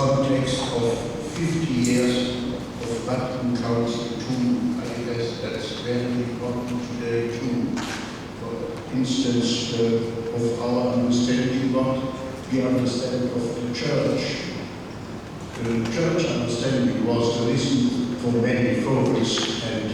context of 50 years of Vatican Council II. I guess that's very important today too. For instance, of our understanding what we understand of the Church. The Church understanding was the reason for many faults and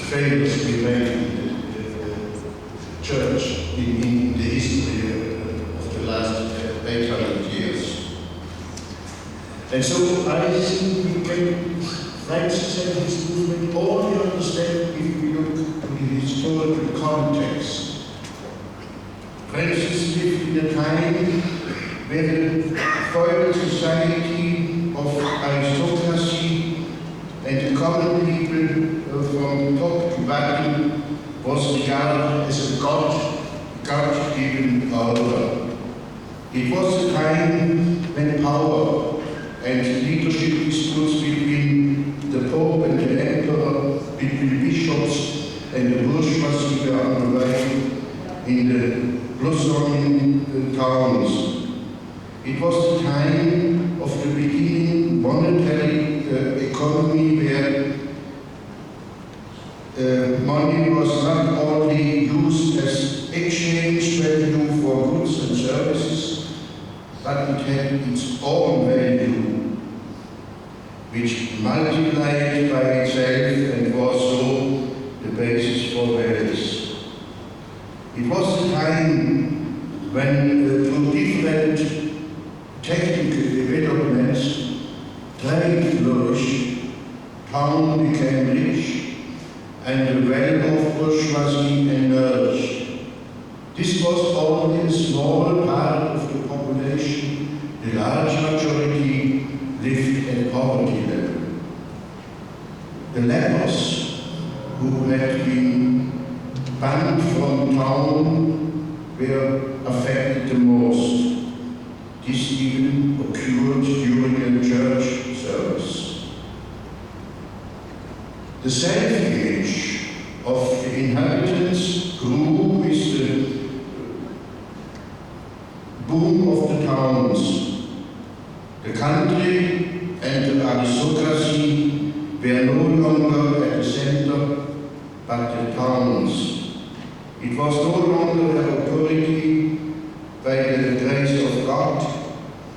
failures we made in the Church in the history of the last 800 years. And so I think we can, Francis and his movement, only understand if we look to the historical context. Francis lived in a time where the feudal society of aristocracy and the common people from top to bottom was regarded as a God-given order. It was a time when power and leadership disputes between the Pope and the Emperor, between bishops and the bourgeoisie were underway in the blossoming towns. It was the time of the beginning monetary economy where money was not only used as exchange value for goods and services, but it had its own value, which multiplied by itself and was so the basis for wealth. It was the time when through different technical developments, trade flourished, town became rich, and the wealth of bourgeoisie emerged. This was only a small part of the population. The large majority lived at poverty level. The lepers who had been banned from town were affected the most. This even occurred during a church service. The self-image of the inhabitants grew with the boom of the towns. The country and the aristocracy were no longer at the center, but the towns. It was no longer the authority by the grace of God,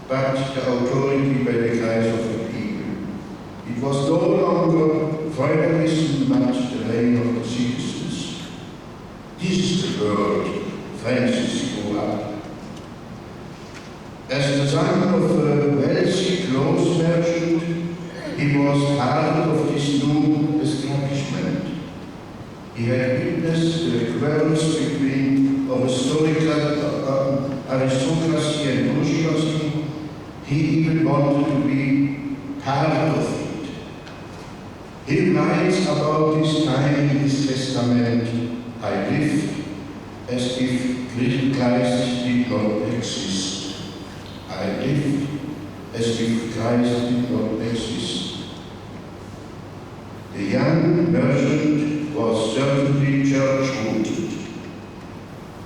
but the authority by the grace of the people. It was no longer feudalism, but the reign of the citizens. This is the world Francis grew up. As the son of a wealthy clothes merchant, he was part of this new establishment. He had witnessed the quarrels between aristocracy and bourgeoisie. He even wanted to be part of it. He writes about this time in his testament, I lived as if Christ did not exist. I lived as if Christ did not exist. The young merchant was certainly church-rooted,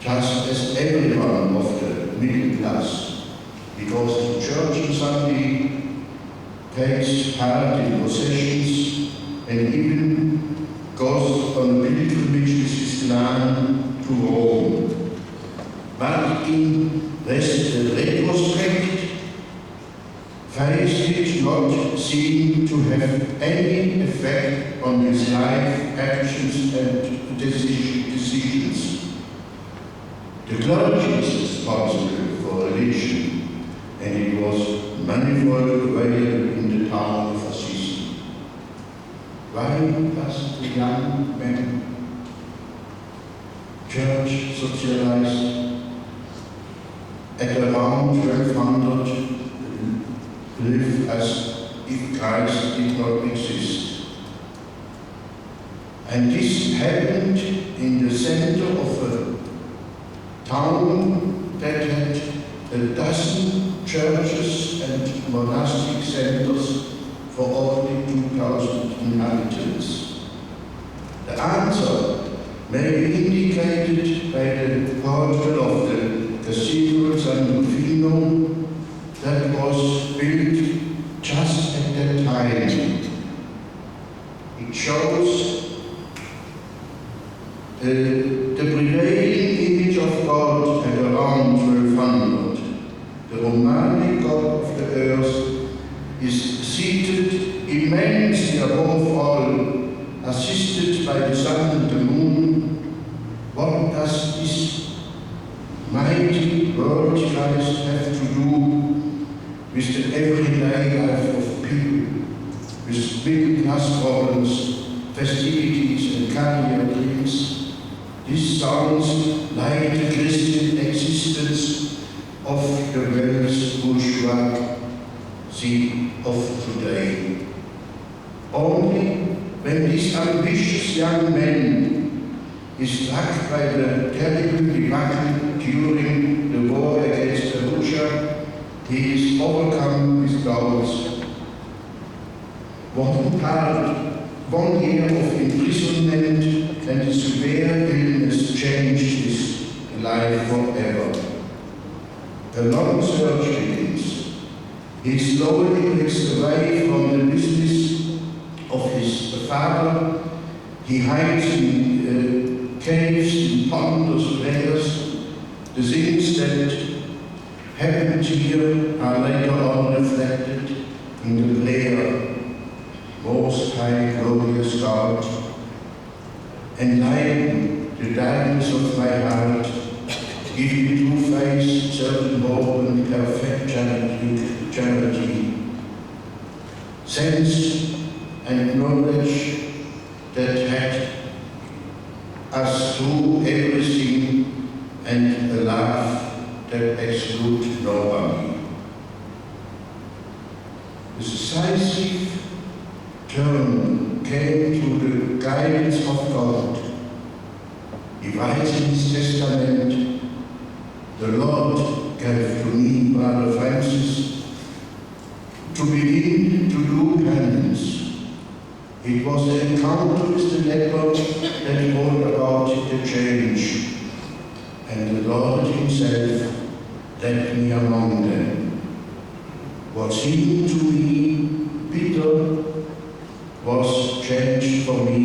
just as everyone of the middle class, because the church on Sunday takes part in processions and even goes on a pilgrimage with his clan to Rome. But in retrospect, faith did not seem to have any effect on his life, actions and decisions. The clergy is responsible for religion, and it was manifold available in the town of Assisi. Why does the young man, church socialized at around 1200, live as if Christ did not exist? And this happened in the center of a town that had a dozen churches and monastic centers for only 2,000 inhabitants. The answer may be indicated by the portal of the Cathedral San Rufino cathedral that was built just at that time. It shows the prevailing image of God at around 1200. The Romanic God of the earth is seated immensely above all, assisted by the sun and the moon. What does this mighty world Christ have to do with the everyday life of people, with middle-class problems, festivities and carnival dreams? This sounds like the Christian existence of the Welsh bourgeoisie of today. Only when this ambitious young man is struck by the terrible debacle during the war against Russia, he is overcome with doubts. 1 year of imprisonment and severe illness changed his life forever. A long search begins. He slowly breaks away from the business of his father. He hides in caves, in ponderous layers. The things that happened here are later on reflected in the prayer. Most High, glorious God, enlighten the darkness of my heart, give me true faith, certain hope, and perfect charity, sense and knowledge that had us through everything, and a love that excludes nobody. The decisive turn came through the guidance of God. He writes in his testament, "The Lord gave to me, Brother Francis, to begin to do penance. It was the encounter with the leper that brought about the change, and the Lord himself led me among them. What seemed to me bitter was changed for me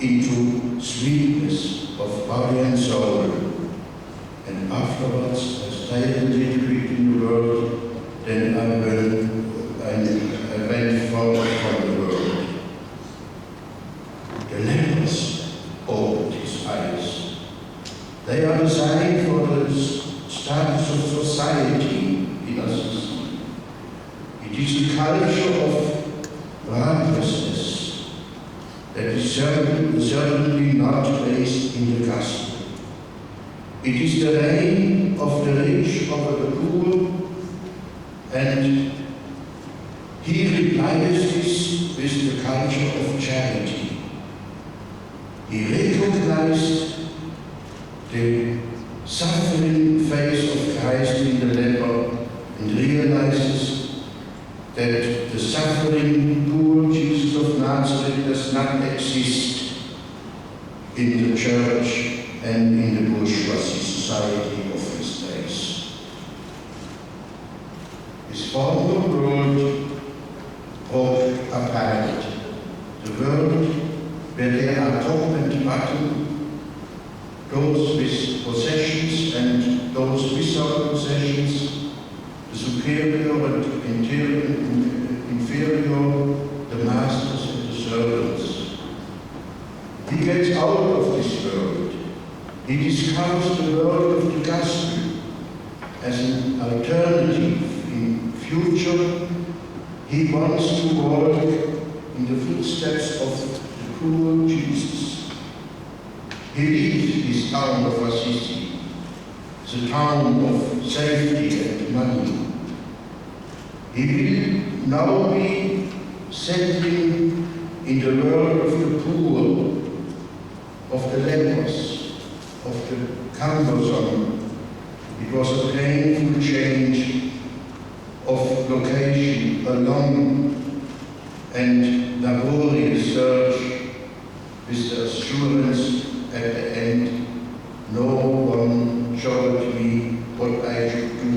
into sweetness of body and soul, and afterwards I stayed a little bit in the world, then I went forward from the world." The lepers opened his eyes. They are designed for the status of society in Assisi. It is a culture of righteousness that is certainly not based in the gospel. It is the reign of the rich over the poor, and he replies this with the culture of charity. He recognized the suffering face of Christ in the leper and realizes that the suffering poor Jesus of Nazareth does not exist in the church and in the bourgeoisie society of his days. His former world broke apart. The world where there are top and bottom, those with possessions and those without possessions, the superior and inferior, the masters and the servants. He gets out of this world. He discovers the world of the gospel as an alternative. In future, he wants to walk in the footsteps of the poor Jesus. He leaves his town of Assisi, the town of safety and money. He will now be settling in the world of the poor, of the lepers, of the cumbersome. It was a painful change of location, a long and laborious search with the assurance at the end, no one showed me what I should do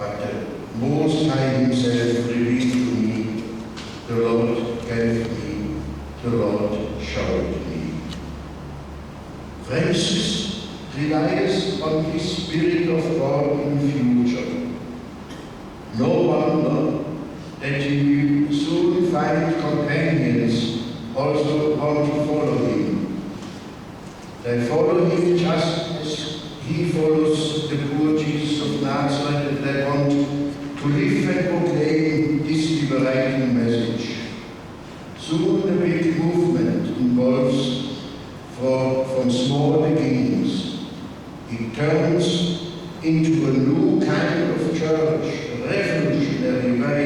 but the Most High himself revealed to me, the Lord gave me, the Lord showed me. Francis relies on the Spirit of God in future. No wonder that he will soon find companions also want to follow him. They follow him just as he follows the poor Jesus of Nazareth, and they want to live and proclaim this liberating message. Soon the big movement involves from small beginnings. It turns into a new kind of church, a revolutionary way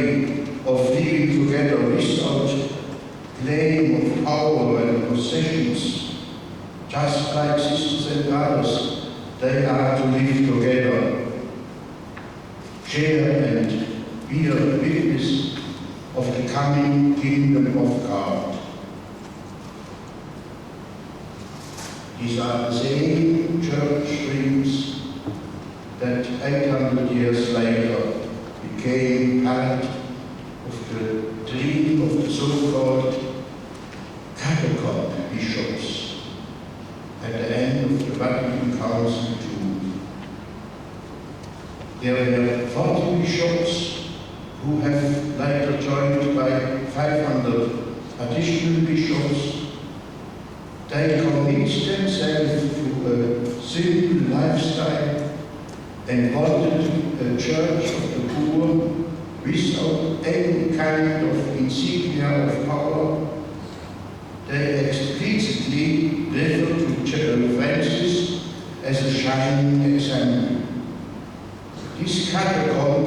of living together without claim of power and possessions. Just like sisters and brothers, they are to live together, share and be a witness of the coming kingdom of God. These are the same church streams that 800 years later became part of the dream of the so-called catechol bishops at the end of the Vatican Council II. There were 40 bishops who have later joined by 500 additional bishops. They commit themselves to a simple lifestyle and wanted a church of the poor without any kind of insignia of power. They explicitly refer to Francis as a shining example. This catechol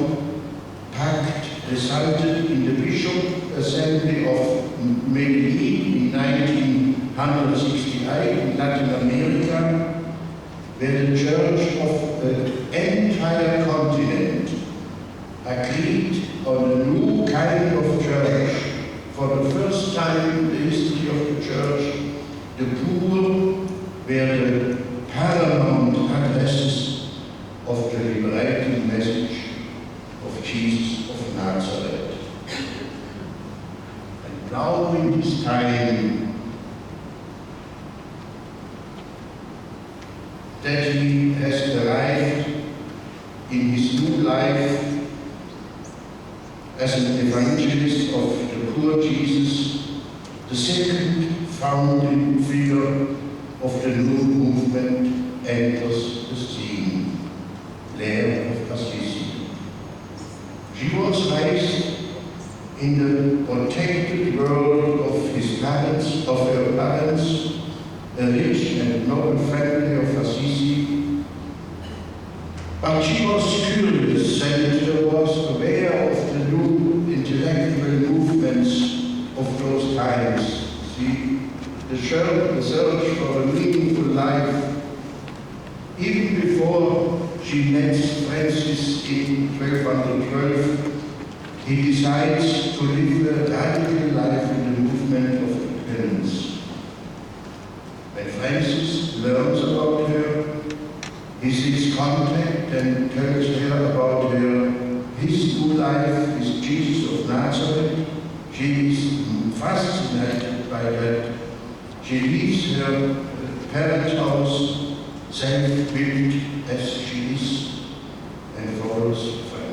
pact resulted in the Bishop Assembly of Medellin in 1968 in Latin America, where the Church of the entire continent agreed on a new kind of church. For the first time in the history of the Church, the poor were the paramount addresses of the liberating message of Jesus of Nazareth. And now in this time that he has arrived in his new life as an evangelist of the poor Jesus, the second founding figure of the new movement enters the scene, Clare of Assisi. She was raised in the protected world of her parents, a rich and noble family of Assisi. But she was curious and was aware of the new intellectual movements of those times. The search for a meaningful life. Even before she met Francis in 1212, he decides to live a radical life in the movement of penance. When Francis learns about her, he seeks contact and tells her about his new life with Jesus of Nazareth. She is fascinated by that. She leaves her parents' house, self-built as she is, and follows Francis.